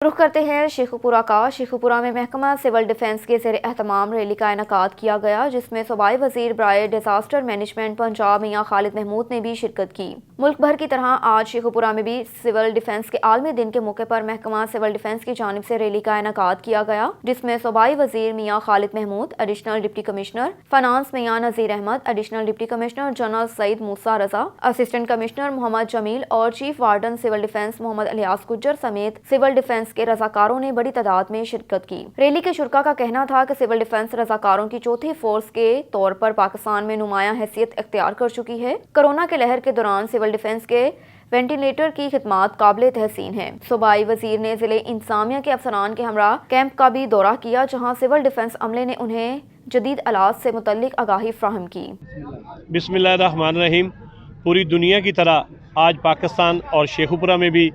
रुख करते हैं शेखुपुरा का। शेखुपुरा में महकमा सिविल डिफेंस के ज़ेर एहतमाम रैली का इनेकाद किया गया, जिसमें सूबाई वज़ीर बराए डिजास्टर मैनेजमेंट पंजाब मियाँ खालिद महमूद ने भी शिरकत की। मुल्क भर की तरह आज शेखुपुरा में भी सिविल डिफेंस के आलमी दिन के मौके पर महकमा सिविल डिफेंस की जानिब से रैली का इनेकाद किया गया, जिसमें सूबाई वज़ीर Mian Khalid Mahmood, additional deputy commissioner finance Mian Nazir Ahmad, additional deputy commissioner general Saeed Musa Raza, assistant commissioner Mohammad Jameel और chief warden civil defence Mohammad Ilyas Gujjar समेत सिविल डिफेंस के रजाकारों ने बड़ी तादाद में शिरकत की। रैली के शुरका का कहना था कि सिविल डिफेंस रजाकारों की चौथी फोर्स के तौर पर पाकिस्तान में नुमायां हैसियत इख्तियार कर चुकी है। कोरोना के लहर के दौरान सिविल डिफेंस के वेंटिलेटर की खिदमात काबिल तहसीन है। सूबाई वजीर ने जिले इंतजामिया के अफसरान के हमरा कैंप का भी दौरा किया, जहाँ सिविल डिफेंस अमले ने उन्हें जदीद आलात से मुतल्लिक आगाही फ्राहम की। बिस्मिल्लाहिर्रहमानिर्रहीम। पूरी दुनिया की तरह आज पाकिस्तान और शेखुपुरा में भी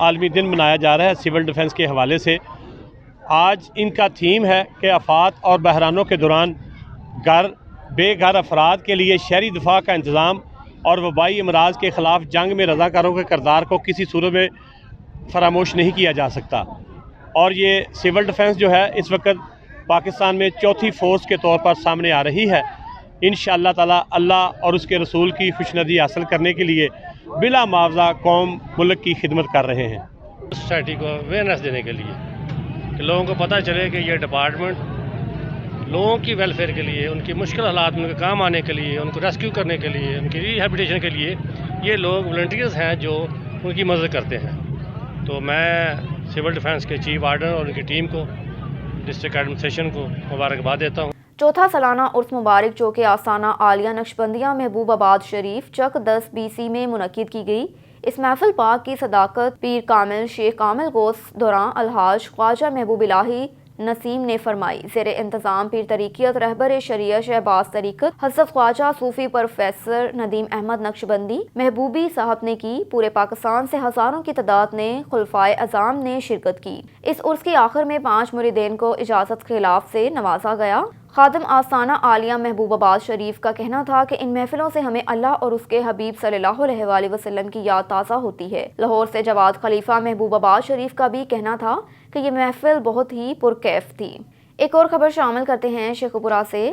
आलमी दिन मनाया जा रहा है सिविल डिफेंस के हवाले से। आज इनका थीम है कि आफात और बहरानों के दौरान बेघर अफराद के लिए शहरी दिफा का इंतज़ाम और वबाई अमराज के ख़िलाफ़ जंग में रज़ाकारों के किरदार को किसी सूरत में फरामोश नहीं किया जा सकता। और ये सिविल डिफेंस जो है इस वक्त पाकिस्तान में चौथी फोर्स के तौर पर सामने आ रही है। इंशाअल्लाह ताला अल्लाह और उसके रसूल की खुशनदी हासिल करने के लिए बिला मुआवजा कौम मुल्क की खिदमत कर रहे हैं। सोसाइटी को अवेयरनेस देने के लिए कि लोगों को पता चले कि ये डिपार्टमेंट लोगों की वेलफेयर के लिए, उनकी मुश्किल हालात में उनके काम आने के लिए, उनको रेस्क्यू करने के लिए, उनकी रिहेबिलिटेशन के लिए ये लोग वॉलंटियर्स हैं जो उनकी मदद करते हैं। तो मैं सिविल डिफेंस के चीफ वार्डन और उनकी टीम को, डिस्ट्रिक्ट एडमिनिस्ट्रेशन को मुबारकबाद देता हूँ। चौथा सालाना उर्स मुबारक जो के आस्थाना आलिया नक्शबंदिया महबूबाबाद शरीफ चक 10 BC में मुनक्किद की गई। इस महफिल पाक की सदाकत पीर कामिल शेख कामिल गोस दौरान अलहाज ख्वाजा महबूब इलाही नसीम ने फरमाई। ज़ेर इंतज़ाम पीर तरीक़ियत रहबर शरिया शहबाज तरीक़त हज़रत ख्वाजा सूफ़ी प्रोफेसर नदीम अहमद नक्शबंदी महबूबी साहब ने की। पूरे पाकिस्तान से हज़ारों की तादाद ने खुलफाए अज़ाम ने शिरकत की। इस उर्स के आखिर में 5 मुरीदेन को इजाज़त खिलाफ से नवाजा गया। खादिम आस्थाना आलिया महबूबाबाद शरीफ का कहना था कि इन महफिलों से हमें अल्लाह और उसके हबीब सल्लल्लाहु अलैहि वसल्लम की याद ताज़ा होती है। लाहौर से जवाद खलीफा महबूबाबाद शरीफ का भी कहना था कि ये महफिल बहुत ही पुरकैफ थी। एक और खबर शामिल करते हैं शेखुपुरा से।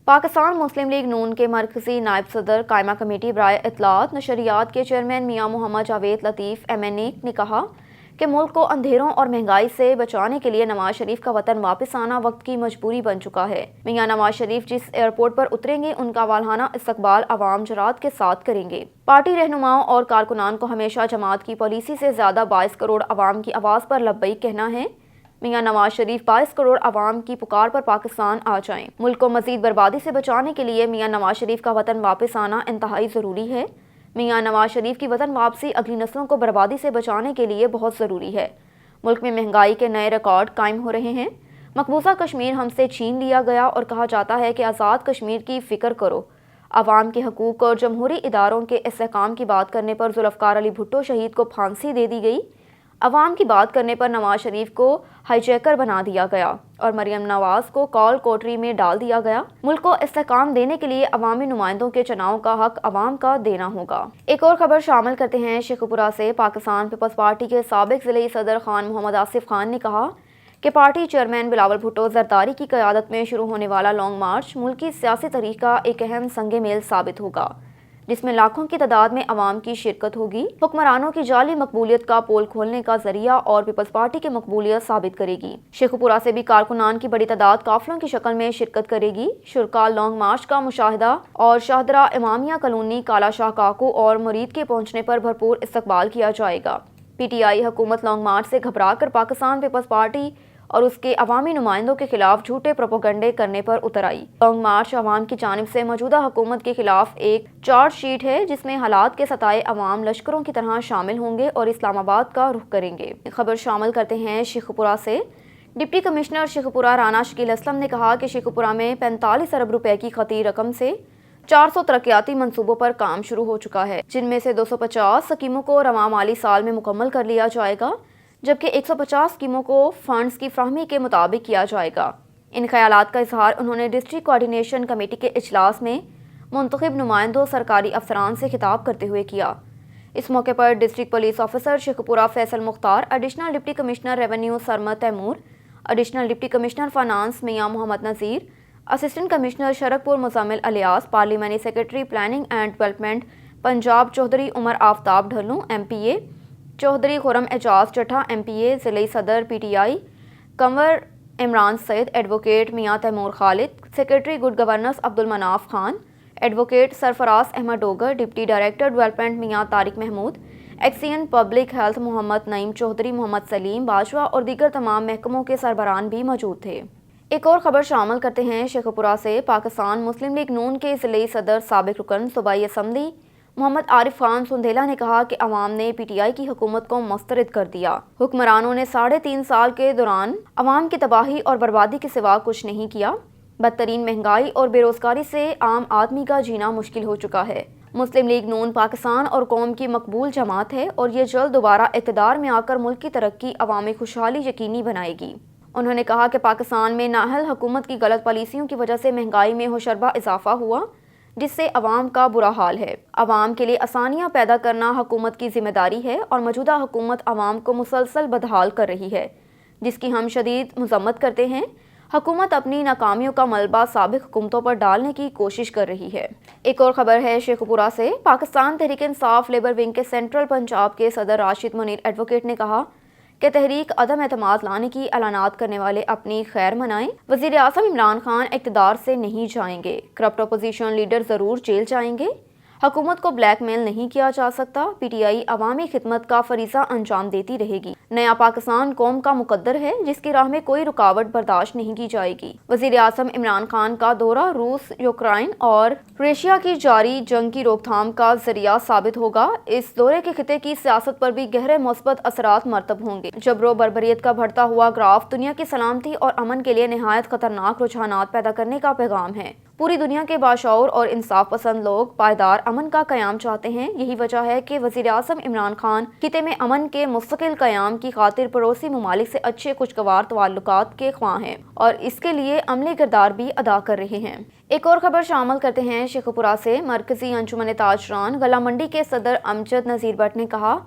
पाकिस्तान मुस्लिम लीग नून के मरकजी नायब सदर कायमा कमेटी बराए इत्तलात नशरियात के चेयरमैन मियाँ मोहम्मद जावेद लतीफ़ MNA ने कहा कि मुल्क को अंधेरों और महंगाई से बचाने के लिए नवाज शरीफ का वतन वापस आना वक्त की मजबूरी बन चुका है। मियाँ नवाज शरीफ जिस एयरपोर्ट पर उतरेंगे उनका वालहाना इस्तकबाल अवाम जरात के साथ करेंगे। पार्टी रहनुमाओं और कारकुनान को हमेशा जमात की पॉलिसी से ज्यादा 22 करोड़ अवाम की आवाज़ पर लब्बैक कहना है। मियाँ नवाज शरीफ 22 करोड़ अवाम की पुकार पर पाकिस्तान आ जाएं। मुल्क को मजीद बर्बादी से बचाने के लिए मियाँ नवाज शरीफ का वतन वापस आना इंतहाई ज़रूरी है। मियाँ नवाज शरीफ की वतन वापसी अगली नस्लों को बर्बादी से बचाने के लिए बहुत ज़रूरी है। मुल्क में महंगाई के नए रिकॉर्ड कायम हो रहे हैं। मकबूजा कश्मीर हमसे छीन लिया गया और कहा जाता है कि आज़ाद कश्मीर की फ़िक्र करो। आवाम के हकूक़ और जमहूरी इदारों के इस्तेहकाम की बात करने पर जुल्फ़कार अली भुट्टो शहीद को फांसी दे दी गई। अवाम की बात करने पर नवाज शरीफ को हाईजैकर बना दिया गया और मरियम नवाज को कॉल कोठरी में डाल दिया गया। मुल्क को इस्तेहकाम देने के लिए अवामी नुमाइंदों के चुनाव का हक अवाम का देना होगा। एक और खबर शामिल करते हैं शेखुपुरा से। पाकिस्तान पीपल्स पार्टी के साबिक ज़िले सदर खान मोहम्मद आसिफ खान ने कहा कि पार्टी चेयरमैन बिलावल भुट्टो जरदारी की क़यादत में शुरू होने वाला लॉन्ग मार्च मुल्क की सियासी तहरीक का एक अहम संग मेल साबित होगा, जिसमें लाखों की तादाद में अवाम की शिरकत होगी। हुक्मरानों की जाली मकबूलियत का पोल खोलने का जरिया और पीपल्स पार्टी की मकबूलियत साबित करेगी। शेखुपुरा से भी कारकुनान की बड़ी तादाद काफिलों की शक्ल में शिरकत करेगी। शुरका लॉन्ग मार्च का मुशाहिदा और शाहदरा इमामिया कॉलोनी काला शाह काकू और मुरीद के पहुंचने पर भरपूर इस्तकबाल किया जाएगा। PTI हुकूमत लॉन्ग मार्च से घबरा कर पाकिस्तान पीपल्स पार्टी और उसके अवामी नुमाइंदों के खिलाफ झूठे प्रोपोगंडे करने पर उतर आई। लॉन्ग मार्च अवाम की जानिब से मौजूदा हुकूमत के खिलाफ एक चार्ज शीट है, जिसमें हालात के सताए अवाम लश्करों की तरह शामिल होंगे और इस्लामाबाद का रुख करेंगे। खबर शामिल करते हैं शेखुपुरा से। डिप्टी कमिश्नर शेखुपुरा राना शकील असलम ने कहा कि शेखुपुरा में 45 अरब रुपए की खती रकम से 400 तरक्याती मंसूबों पर काम शुरू हो चुका है, जिनमें से 250 स्कीमों को रवां माली साल में मुकम्मल कर लिया जाएगा, जबकि 150 स्कीमों को फंड्स की फ्राहमी के मुताबिक किया जाएगा। इन ख्यालात का इजहार उन्होंने डिस्ट्रिक्ट कोऑर्डिनेशन कमेटी के इजलास में मुंतखब नुमाइंदों सरकारी अफसरान से खिताब करते हुए किया। اس موقع پر district police officer Sheikhupura Faisal Mukhtar, additional deputy commissioner revenue Sarmad Taimur, additional deputy commissioner finance Mian Muhammad Nazir, assistant commissioner Sharaqpur Muzammil Ilyas, پارلیمانی secretary planning and development Punjab Chaudhry Umar Aftab Dhillon M P A, Chaudhry Khurram Ijaz Chattha M P A, ضلعی صدر P T I Kanwar Imran Syed, advocate Mian Taimur Khalid, secretary good governance Abdul Manaf Khan, advocate Sarfraz Ahmad Dogar, deputy director development Mian Tariq Mahmood, XEN public health Muhammad Naeem Chaudhry, Muhammad Saleem Bajwa اور دیگر تمام محکموں کے سربراہان بھی موجود تھے۔ ایک اور خبر شامل کرتے ہیں شیخوپورہ سے۔ پاکستان مسلم لیگ نون کے ضلعی صدر سابق رکن صوبائی اسمبلی محمد عارف خان سندھیلا نے کہا کہ عوام نے پی ٹی آئی کی حکومت کو مسترد کر دیا۔ حکمرانوں نے 3.5 سال کے دوران عوام کی تباہی اور بربادی کے سوا کچھ نہیں کیا۔ بدترین مہنگائی اور بے روزگاری سے عام آدمی کا جینا مشکل ہو چکا ہے۔ مسلم لیگ نون پاکستان اور قوم کی مقبول جماعت ہے اور یہ جلد دوبارہ اقتدار میں آ کر ملک کی ترقی، عوامی خوشحالی یقینی بنائے گی۔ انہوں نے کہا کہ پاکستان میں نااہل حکومت کی غلط پالیسیوں کی وجہ سے مہنگائی میں ہوشربا اضافہ ہوا، جس سے عوام کا برا حال ہے۔ عوام کے لیے آسانیاں پیدا کرنا حکومت کی ذمہ داری ہے اور موجودہ حکومت عوام کو مسلسل بدحال کر رہی ہے، جس کی ہم شدید مذمت کرتے ہیں۔ حکومت اپنی ناکامیوں کا ملبہ سابق حکومتوں پر ڈالنے کی کوشش کر رہی ہے۔ ایک اور خبر ہے شیخوپورہ سے۔ پاکستان تحریک انصاف لیبر ونگ کے سینٹرل پنجاب کے صدر راشد منیر ایڈوکیٹ نے کہا کہ تحریک عدم اعتماد لانے کی اعلانات کرنے والے اپنی خیر منائیں۔ وزیر اعظم عمران خان اقتدار سے نہیں جائیں گے، کرپٹ اپوزیشن لیڈر ضرور جیل جائیں گے، حکومت کو بلیک میل نہیں کیا جا سکتا۔ پی ٹی آئی عوامی خدمت کا فریضہ انجام دیتی رہے گی۔ نیا پاکستان قوم کا مقدر ہے جس کی راہ میں کوئی رکاوٹ برداشت نہیں کی جائے گی۔ وزیر اعظم عمران خان کا دورہ روس، یوکرائن اور روشیا کی جاری جنگ کی روک تھام کا ذریعہ ثابت ہوگا۔ اس دورے کے خطے کی سیاست پر بھی گہرے مثبت اثرات مرتب ہوں گے۔ جبر و بربریت کا بڑھتا ہوا گراف دنیا کی سلامتی اور امن کے لیے نہایت خطرناک رجحانات پیدا کرنے کا پیغام ہے۔ پوری دنیا کے باشعور اور انصاف پسند لوگ پائیدار امن کا قیام چاہتے ہیں۔ یہی وجہ ہے کہ وزیر اعظم عمران خان خطے میں امن کے مستقل قیام کی خاطر پڑوسی ممالک سے اچھے خوشگوار تعلقات کے خواہاں ہیں اور اس کے لیے عملی کردار بھی ادا کر رہے ہیں۔ ایک اور خبر شامل کرتے ہیں شیخوپورہ سے۔ مرکزی انجمن تاجران گلا منڈی کے صدر امجد نذیر بٹ نے کہا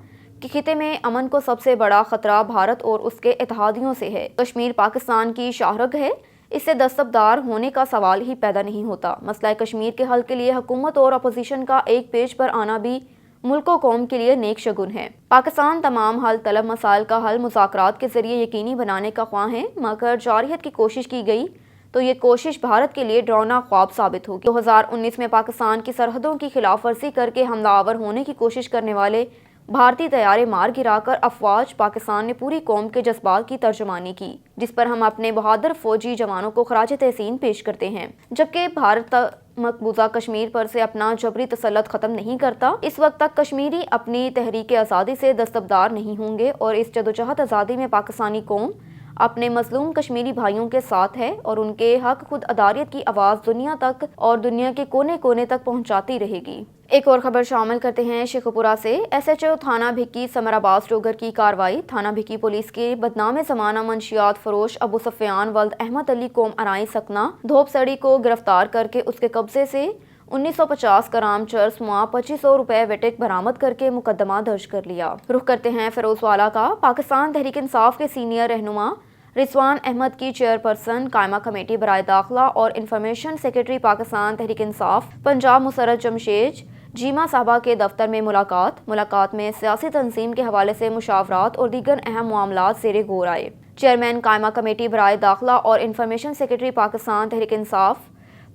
کہ خطے میں امن کو سب سے بڑا خطرہ بھارت اور اس کے اتحادیوں سے ہے۔ کشمیر پاکستان کی شاہرگ ہے، اس سے دستبردار ہونے کا سوال ہی پیدا نہیں ہوتا۔ مسئلہ کشمیر کے حل کے لیے حکومت اور اپوزیشن کا ایک پیج پر آنا بھی ملک و قوم کے لیے نیک شگن ہے۔ پاکستان تمام حل طلب مسائل کا حل مذاکرات کے ذریعے یقینی بنانے کا خواہاں ہے، مگر جارحیت کی کوشش کی گئی تو یہ کوشش بھارت کے لیے ڈراؤنا خواب ثابت ہوگی۔ 2019 میں پاکستان کی سرحدوں کی خلاف ورزی کر کے حملہ آور ہونے کی کوشش کرنے والے بھارتی طیارے مار گرا کر افواج پاکستان نے پوری قوم کے جذبات کی ترجمانی کی، جس پر ہم اپنے بہادر فوجی جوانوں کو خراج تحسین پیش کرتے ہیں۔ جبکہ بھارت مقبوضہ کشمیر پر سے اپنا جبری تسلط ختم نہیں کرتا، اس وقت تک کشمیری اپنی تحریک آزادی سے دستبردار نہیں ہوں گے اور اس جدوجہد آزادی میں پاکستانی قوم اپنے مظلوم کشمیری بھائیوں کے ساتھ ہے اور ان کے حق خود اداریت کی آواز دنیا تک اور دنیا کے کونے کونے تک پہنچاتی رہے گی۔ ایک اور خبر شامل کرتے ہیں شیخوپورہ سے۔ ایس ایچ او تھانہ بھکی سمر عباس ڈوگر کی کارروائی۔ تھانہ بھکی پولیس کے بدنام زمانہ منشیات فروش ابو سفیان ولد احمد علی قوم ارائی سکنا دھوپ سڑی کو گرفتار کر کے اس کے قبضے سے 1950 گرام چرس موا 2500 روپے ویٹک برآمد کر کے مقدمہ درج کر لیا۔ رخ کرتے ہیں فیروز والا کا۔ پاکستان تحریک انصاف کے سینئر رہنما رضوان احمد کی چیئرپرسن قائمہ کمیٹی برائے داخلہ اور انفارمیشن سیکرٹری پاکستان تحریک انصاف پنجاب مسرت جمشید جیما صاحبہ کے دفتر میں ملاقات میں سیاسی تنظیم کے حوالے سے مشاورات اور دیگر اہم معاملات زیر غور آئے۔ چیئرمین قائمہ کمیٹی برائے داخلہ اور انفارمیشن سیکرٹری پاکستان تحریک انصاف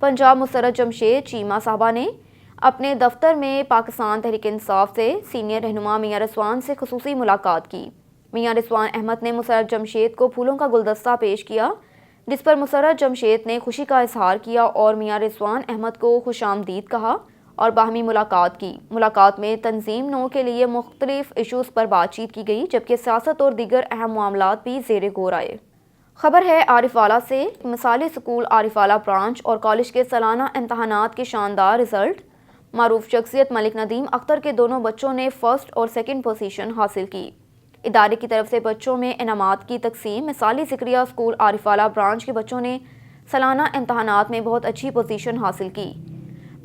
پنجاب مسرت جمشید چیما صاحبہ نے اپنے دفتر میں پاکستان تحریک انصاف سے سینئر رہنما میاں رضوان سے خصوصی ملاقات کی۔ میاں رضوان احمد نے مسرت جمشید کو پھولوں کا گلدستہ پیش کیا، جس پر مسرت جمشید نے خوشی کا اظہار کیا اور میاں رضوان احمد کو خوش آمدید کہا اور باہمی ملاقات کی۔ ملاقات میں تنظیم نو کے لیے مختلف ایشوز پر بات چیت کی گئی، جبکہ سیاست اور دیگر اہم معاملات بھی زیر غور آئے۔ خبر ہے عارف والا سے۔ مثالی اسکول عارف والا برانچ اور کالج کے سالانہ امتحانات کے شاندار رزلٹ۔ معروف شخصیت ملک ندیم اختر کے دونوں بچوں نے فرسٹ اور سیکنڈ پوزیشن حاصل کی۔ ادارے کی طرف سے بچوں میں انعامات کی تقسیم۔ مثالی ذکریہ اسکول عارف والا برانچ کے بچوں نے سالانہ امتحانات میں بہت اچھی پوزیشن حاصل کی۔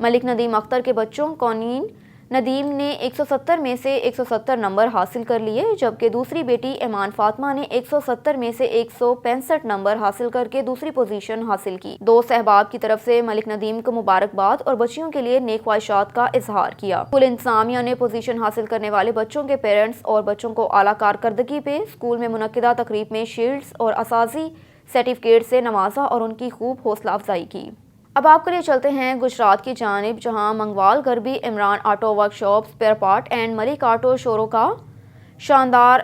ملک ندیم اختر کے بچوں کونین ندیم نے 170 میں سے 170 نمبر حاصل کر لیے، جبکہ دوسری بیٹی ایمان فاطمہ نے 170 میں سے 165 نمبر حاصل کر کے دوسری پوزیشن حاصل کی۔ دوست احباب کی طرف سے ملک ندیم کو مبارکباد اور بچیوں کے لیے نیک خواہشات کا اظہار کیا۔ اسکول انتظامیہ نے پوزیشن حاصل کرنے والے بچوں کے پیرنٹس اور بچوں کو اعلیٰ کارکردگی پہ اسکول میں منعقدہ تقریب میں شیلڈز اور اساتذی سرٹیفکیٹ سے نوازا اور ان کی خوب حوصلہ افزائی کی۔ اب آپ کے لیے چلتے ہیں گجرات کی جانب، جہاں Mangowal Gharbi Imran auto workshop spare part and Malik auto showroom کا شاندار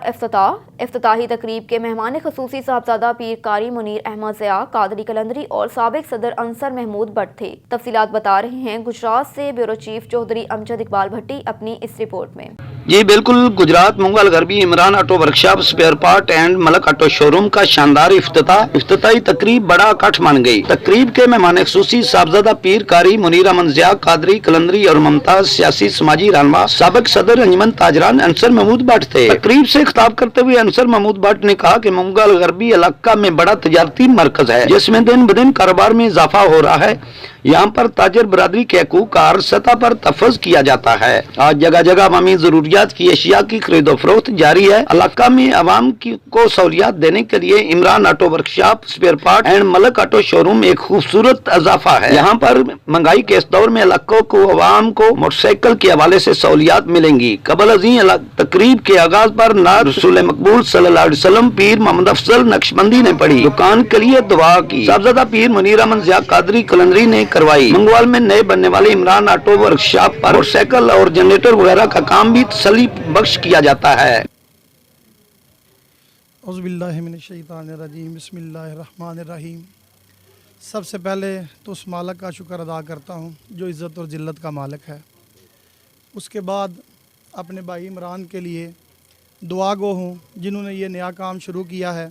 افتتاحی تقریب کے مہمان خصوصی صاحبزادہ پیر قاری منیر احمد ضیاء قادری قلندری اور سابق صدر انصر محمود بٹ تھے۔ تفصیلات بتا رہے ہیں گجرات سے بیورو چیف چودھری امجد اقبال بھٹی اپنی اس رپورٹ میں۔ جی بالکل، Gujrat Mangowal Gharbi Imran auto workshop spare part and Malik auto showroom کا شاندار افتتاحی تقریب بڑا اکٹھ بن گئی۔ تقریب کے مہمان خصوصی صاحبزادہ پیر قاری منیر احمد ضیاء قادری قلندری اور ممتاز سیاسی سماجی رہنما سابق صدر انجمن تاجران انصر محمود بٹ تھے۔ تقریب سے خطاب کرتے ہوئے انصر محمود بٹ نے کہا کہ منگوال غربی علاقہ میں بڑا تجارتی مرکز ہے جس میں دن بدن کاروبار میں اضافہ ہو رہا ہے۔ یہاں پر تاجر برادری کے حقوق کا ہر سطح پر تحفظ کیا جاتا ہے۔ آج جگہ جگہ عوامی ضروریات کی اشیاء کی خرید و فروخت جاری ہے۔ علاقہ میں عوام کو سہولیات دینے کے لیے Imran auto workshop spare part and Malik auto showroom ایک خوبصورت اضافہ ہے۔ یہاں پر مہنگائی کے اس دور میں علاقوں کو عوام کو موٹر سائیکل کے حوالے سے سہولیات ملیں گی۔ قبل ازیں تقریب کے آغاز پر نعت رسول مقبول صلی اللہ علیہ وسلم پیر محمد افضل نقشبندی نے پڑھی، دکان کے لیے دعا کی۔ صاحبزادہ پیر منیر احمد ضیاء قادری قلندری نے کروائی۔ منگوال میں نئے بننے والے عمران آٹو ورکشاپ پر موٹر سائیکل اور جنریٹر وغیرہ کا کام بھی تسلی بخش کیا جاتا ہے۔ اعوذ باللہ من الشیطان الرجیم، بسم اللہ الرحمن الرحیم۔ سب سے پہلے تو اس مالک کا شکر ادا کرتا ہوں جو عزت اور ذلت کا مالک ہے۔ اس کے بعد اپنے بھائی عمران کے لیے دعا گو ہوں جنہوں نے یہ نیا کام شروع کیا ہے۔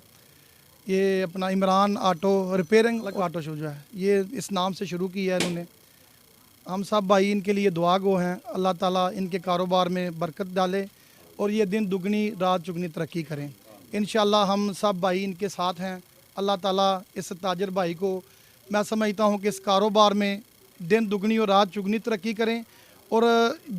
یہ اپنا عمران آٹو ریپیرنگ آٹو شو جو ہے یہ اس نام سے شروع کیا ہے انہوں نے۔ ہم سب بھائی ان کے لیے دعا گو ہیں، اللہ تعالیٰ ان کے کاروبار میں برکت ڈالے اور یہ دن دگنی رات چگنی ترقی کریں۔ انشاءاللہ ہم سب بھائی ان کے ساتھ ہیں۔ اللہ تعالیٰ اس تاجر بھائی کو میں سمجھتا ہوں کہ اس کاروبار میں دن دگنی اور رات چگنی ترقی کریں، اور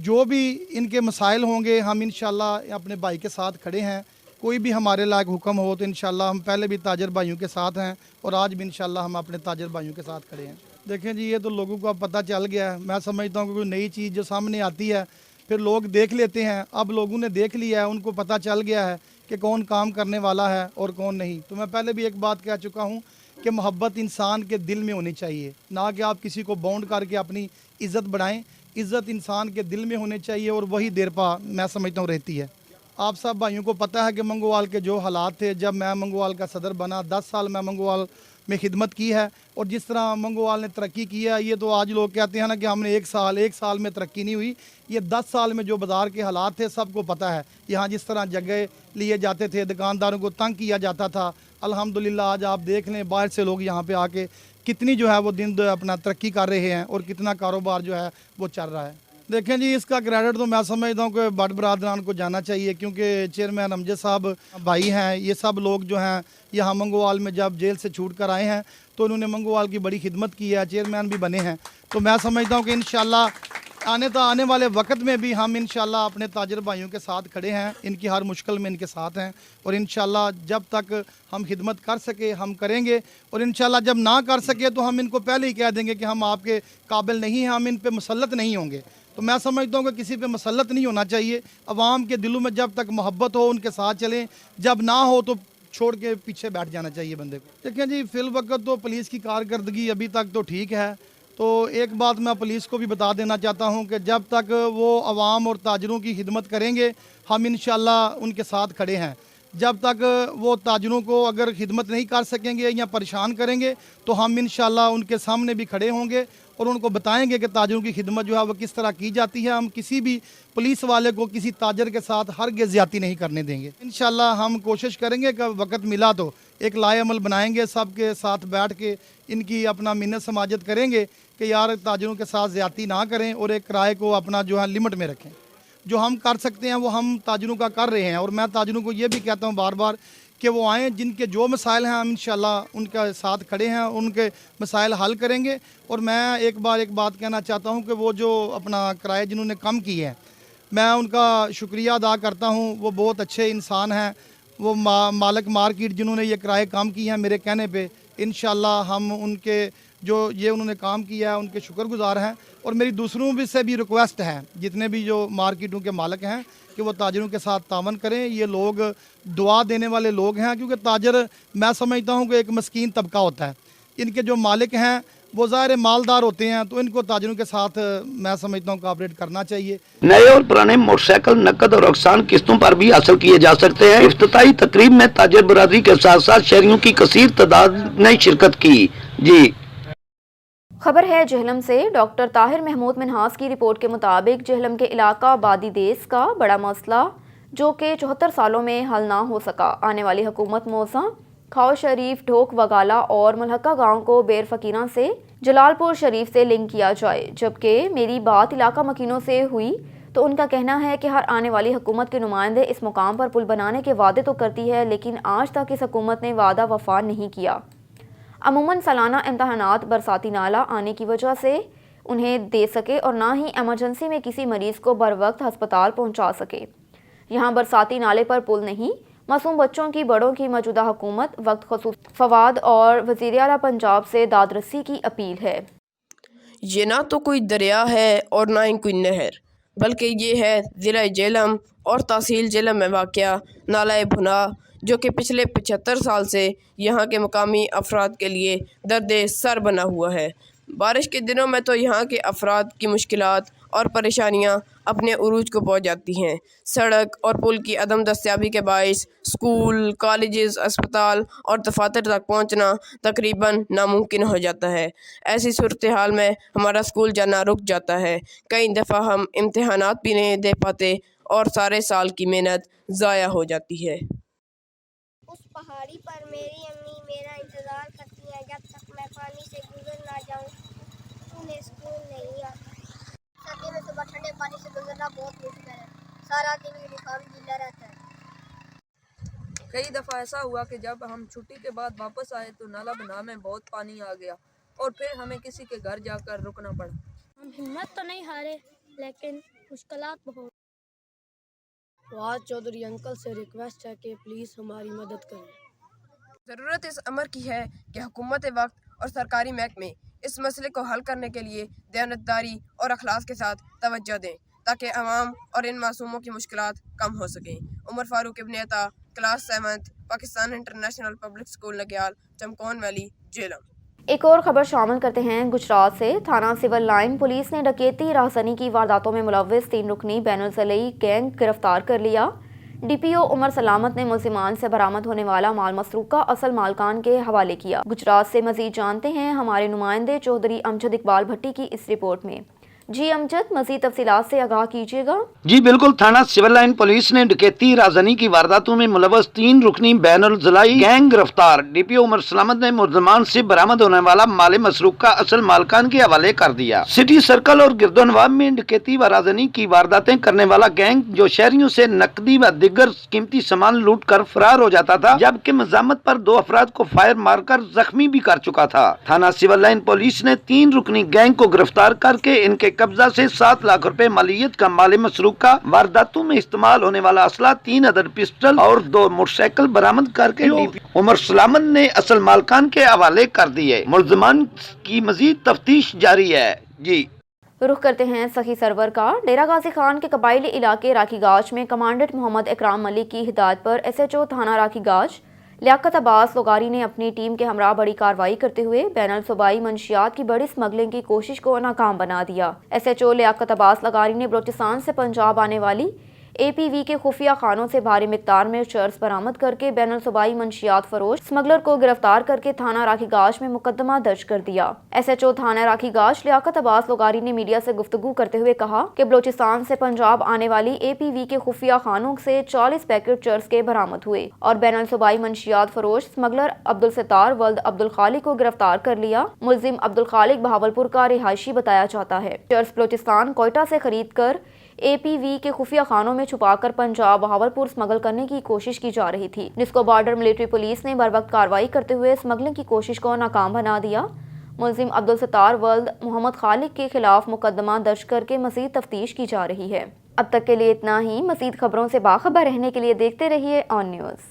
جو بھی ان کے مسائل ہوں گے ہم انشاءاللہ اپنے بھائی کے ساتھ کھڑے ہیں۔ کوئی بھی ہمارے لائق حکم ہو تو انشاءاللہ ہم پہلے بھی تاجر بھائیوں کے ساتھ ہیں اور آج بھی انشاءاللہ ہم اپنے تاجر بھائیوں کے ساتھ کھڑے ہیں۔ دیکھیں جی، یہ تو لوگوں کو اب پتہ چل گیا ہے۔ میں سمجھتا ہوں کہ کوئی نئی چیز جو سامنے آتی ہے پھر لوگ دیکھ لیتے ہیں۔ اب لوگوں نے دیکھ لیا ہے، ان کو پتہ چل گیا ہے کہ کون کام کرنے والا ہے اور کون نہیں۔ تو میں پہلے بھی ایک بات کہہ چکا ہوں کہ محبت انسان کے دل میں ہونی چاہیے، نہ کہ آپ کسی کو باؤنڈ کر کے اپنی عزت بڑھائیں۔ عزت انسان کے دل میں ہونی چاہیے اور وہی دیر پا میں سمجھتا ہوں رہتی ہے۔ آپ سب بھائیوں کو پتہ ہے کہ منگوال کے جو حالات تھے جب میں منگوال کا صدر بنا، 10 سال میں منگوال میں خدمت کی ہے، اور جس طرح منگوال نے ترقی کی ہے، یہ تو آج لوگ کہتے ہیں نا کہ ہم نے ایک سال میں ترقی نہیں ہوئی۔ یہ 10 سال میں جو بازار کے حالات تھے سب کو پتہ ہے۔ یہاں جس طرح جگہ لیے جاتے تھے، دکانداروں کو تنگ کیا جاتا تھا، الحمدللہ آج آپ دیکھ لیں باہر سے لوگ یہاں پہ آ کے کتنی جو ہے وہ دن اپنا ترقی کر رہے ہیں اور کتنا کاروبار جو ہے وہ چل رہا ہے۔ دیکھیں جی، اس کا کریڈٹ تو میں سمجھتا ہوں کہ بٹ برادران کو جانا چاہیے، کیونکہ چیئرمین امجد صاحب بھائی ہیں، یہ سب لوگ جو ہیں یہاں منگوال میں جب جیل سے چھوٹ کر آئے ہیں تو انہوں نے منگوال کی بڑی خدمت کی ہے، چیئرمین بھی بنے ہیں۔ تو میں سمجھتا ہوں کہ انشاءاللہ آنے والے وقت میں بھی ہم انشاءاللہ اپنے تاجر بھائیوں کے ساتھ کھڑے ہیں، ان کی ہر مشکل میں ان کے ساتھ ہیں، اور انشاءاللہ جب تک ہم خدمت کر سکے ہم کریں گے، اور انشاءاللہ جب نہ کر سکے تو ہم ان کو پہلے ہی کہہ دیں گے کہ ہم آپ کے قابل نہیں ہیں، ہم ان پہ مسلط نہیں ہوں گے۔ تو میں سمجھتا ہوں کہ کسی پہ مسلط نہیں ہونا چاہیے۔ عوام کے دلوں میں جب تک محبت ہو ان کے ساتھ چلیں، جب نہ ہو تو چھوڑ کے پیچھے بیٹھ جانا چاہیے بندے کو۔ دیکھیں جی، فی الوقت تو پولیس کی کارکردگی ابھی تک تو ٹھیک ہے۔ تو ایک بات میں پولیس کو بھی بتا دینا چاہتا ہوں کہ جب تک وہ عوام اور تاجروں کی خدمت کریں گے ہم انشاءاللہ ان کے ساتھ کھڑے ہیں۔ جب تک وہ تاجروں کو اگر خدمت نہیں کر سکیں گے یا پریشان کریں گے تو ہم انشاءاللہ ان کے سامنے بھی کھڑے ہوں گے اور ان کو بتائیں گے کہ تاجروں کی خدمت جو ہے وہ کس طرح کی جاتی ہے۔ ہم کسی بھی پولیس والے کو کسی تاجر کے ساتھ ہرگز زیادتی نہیں کرنے دیں گے۔ انشاءاللہ ہم کوشش کریں گے کہ وقت ملا تو ایک لائے عمل بنائیں گے، سب کے ساتھ بیٹھ کے ان کی اپنا منت سماجت کریں گے کہ یار تاجروں کے ساتھ زیادتی نہ کریں اور ایک کرائے کو اپنا جو ہے لمٹ میں رکھیں۔ جو ہم کر سکتے ہیں وہ ہم تاجروں کا کر رہے ہیں، اور میں تاجروں کو یہ بھی کہتا ہوں بار بار कि वो आएँ, जिनके जो मसाइल हैं हम इंशाल्लाह उनके साथ खड़े हैं, उनके मसाइल हल करेंगे। और मैं एक बात कहना चाहता हूँ कि वो जो अपना किराए जिन्होंने कम किए हैं, मैं उनका शुक्रिया अदा करता हूँ। वो बहुत अच्छे इंसान हैं। वो मालिक मार्केट जिन्होंने ये किराए कम किए हैं मेरे कहने पे, इंशाल्लाह हम उनके जो ये उन्होंने काम किया है उनके शुक्रगुजार हैं। और मेरी दूसरों भी से भी रिक्वेस्ट है, जितने भी जो मार्केटों के मालिक हैं, कि वो ताजरों के साथ तावन करें। ये लोग दुआ देने वाले लोग हैं, क्योंकि ताजर मैं समझता हूँ कि एक मस्कीन तबका होता है। इनके जो मालिक हैं वो ज़ाहिर मालदार होते हैं, तो इनको ताजरों के साथ मैं समझता हूँ कोऑपरेट करना चाहिए। नए और पुराने मोटरसाइकिल नकद और आसान किस्तों पर भी हासिल किए जा सकते हैं। इफ्तिताई तकरीब में ताजर बरादरी के साथ साथ शहरियों की कसीर तादाद ने शिरकत की। जी खबर है जहलम से। डॉक्टर ताहिर महमूद मिन्हास की रिपोर्ट के मुताबिक जहलम के इलाका आबादी देश का बड़ा मसला जो कि 74 सालों में हल ना हो सका, आने वाली हुकूमत मौसा खाओ शरीफ, ढोक वगाला और मुलहका गांव को बेर फकीना से जलालपुर शरीफ से लिंक किया जाए। जबकि मेरी बात इलाका मकीनों से हुई तो उनका कहना है कि हर आने वाली हुकूमत के नुमाइंदे इस मुकाम पर पुल बनाने के वादे तो करती है, लेकिन आज तक इस हुकूमत ने वादा वफा नहीं किया। अमूमन सालाना इम्तहानात बरसाती नाला आने की वजह से उन्हें दे सके और ना ही एमरजेंसी में किसी मरीज़ को बर वक्त हस्पताल पहुंचा सके। यहाँ बरसाती नाले पर पुल नहीं, मासूम बच्चों की बड़ों की मौजूदा हुकूमत वक्त खसूस फवाद और वज़ीर आला पंजाब से दादरसी की अपील है। ये ना तो कोई दरिया है और ना ही कोई नहर, बल्कि ये है ज़िला जेहलम और तहसील जेहलम में वाक़या नाला भुना, जो कि पिछले 75 साल से यहाँ के मकामी अफराद के लिए दर्द सर बना हुआ है। बारिश के दिनों में तो यहाँ के अफराद की मुश्किलात और परेशानियाँ अपने उरूज को पहुँच जाती हैं। सड़क और पुल की अदम दस्तियाबी के बाइस स्कूल, कॉलेजेस, अस्पताल और दफातर तक पहुँचना तकरीबन नामुमकिन हो जाता है। ऐसी सूरत हाल में हमारा स्कूल जाना रुक जाता है। कई दफ़ा हम इम्तहानात भी नहीं दे पाते और सारे साल की मेहनत ज़ाया हो जाती है। उस पहाड़ी पर मेरी अम्मी मेरा इंतज़ार करती हैं जब तक मैं पानी से गुजर ना जाऊं। उन्हें स्कूल नहीं आता। सर्दी में सुबह ठंडे पानी से गुजरना बहुत मुश्किल है। सारा दिन यूनिफॉर्म गीला रहता है। कई दफ़ा ऐसा हुआ कि जब हम छुट्टी के बाद वापस आए तो नाला बना में बहुत पानी आ गया और फिर हमें किसी के घर जाकर रुकना पड़ा। हम हिम्मत तो नहीं हारे, लेकिन मुश्किलात बहुत। फवाद चौधरी अंकल से रिक्वेस्ट है कि प्लीज़ हमारी मदद करें। ज़रूरत इस अमर की है कि हुकूमत वक्त और सरकारी महकमे इस मसले को हल करने के लिए दयानतदारी और अखलास के साथ तवज्जो दें, ताकि आवाम और इन मासूमों की मुश्किलात कम हो सकें। Umar Farooq Ibn Ata, class 7, Pakistan international public school Nagial, Chamkaun valley, Jhelum. एक और खबर शामिल करते हैं गुजरात से। थाना सिविल लाइन पुलिस ने डकैती राहसनी की वारदातों में मुलव्विस 3 रुकनी बैनुल-ज़िलई गैंग गिरफ्तार कर लिया। डीपीओ उमर सलामत ने मुलजिमान से बरामद होने वाला माल मसरूका असल मालकान के हवाले किया। गुजरात से मजीद जानते हैं हमारे नुमाइंदे चौधरी अमजद इकबाल भट्टी की इस रिपोर्ट में। जी अमजद, मजीद तफसीलात से आगाह कीजिएगा। जी बिल्कुल, थाना सिविल लाइन पुलिस ने डकैती राजनी की वारदातों में मुलव्वस 3 रुकनी बैनुल-ज़िलई गैंग गिरफ्तार। डीपीओ उमर सलामत ने मुलजमान से बरामद होने वाला माल मसरूक का असल मालकान के हवाले कर दिया। सिटी सर्कल और गिरदोनवाब में डकैती व राजनी की वारदातें करने वाला गैंग जो शहरियों से नकदी व दिगर कीमती सामान लूट कर फरार हो जाता था, जबकि मजामत पर 2 अफराद को फायर मारकर जख्मी भी कर चुका था। थाना सिविल लाइन पुलिस ने 3 रुकनी गैंग को गिरफ्तार करके इनके कब्जा से 7 लाख रुपए मालियत का माल मसरूक का वारदातों में इस्तेमाल होने वाला असला, 3 अदद पिस्टल और 2 मोटरसाइकिल बरामद करके उमर सलामत ने असल मालकान के हवाले कर दिए। मुलजमान की मजीद तफ्तीश जारी है। जी रुख करते हैं सखी सरवर का। डेरा गाजी खान के कबायली इलाके राखी गाज में कमांडेंट मोहम्मद इकराम मलिक की हिदायत पर SHO थाना राखी गाज लियाकत अब्बास लोगारी ने अपनी टीम के हमरा बड़ी कार्रवाई करते हुए बैनुल सूबाई मंशियात की बड़ी स्मगलिंग की कोशिश को नाकाम बना दिया। SHO लियाकत अब्बास लोगारी ने बलोचिस्तान से पंजाब आने वाली APV के खुफिया खानों से भारी मिकदार में चर्स बरामद करके बैनुल सूबाई मंशियात फरोश स्मगलर को गिरफ्तार करके थाना राखी गाज में मुकदमा दर्ज कर दिया। SHO थाना राखी गाज लियाकत अब्बास लोगारी ने मीडिया से गुफ्तगू करते हुए कहा कि बलोचिस्तान से पंजाब आने वाली APV के खुफिया खानों से 40 पैकेट चर्स के बरामद हुए और बैनुल सूबाई मंशियात फरोश स्मगलर अब्दुल सत्तार वल्द अब्दुल खालिक को गिरफ्तार कर लिया। मुलजिम अब्दुल खालिक बहावलपुर का रिहायशी बताया जाता है। चर्स बलोचिस्तान कोयटा से खरीद कर APV के खुफिया खानों में छुपाकर पंजाब बहावलपुर स्मगल करने की कोशिश की जा रही थी, जिसको बॉर्डर मिलिट्री पुलिस ने बरवक्त कार्रवाई करते हुए स्मगलिंग की कोशिश को नाकाम बना दिया। मुलजिम अब्दुल सत्तार वल्द मोहम्मद खालिक के खिलाफ मुकदमा दर्ज करके मजीद तफ्तीश की जा रही है। अब तक के लिए इतना ही। मजीद खबरों से बाखबर रहने के लिए देखते रहिए ऑन न्यूज़।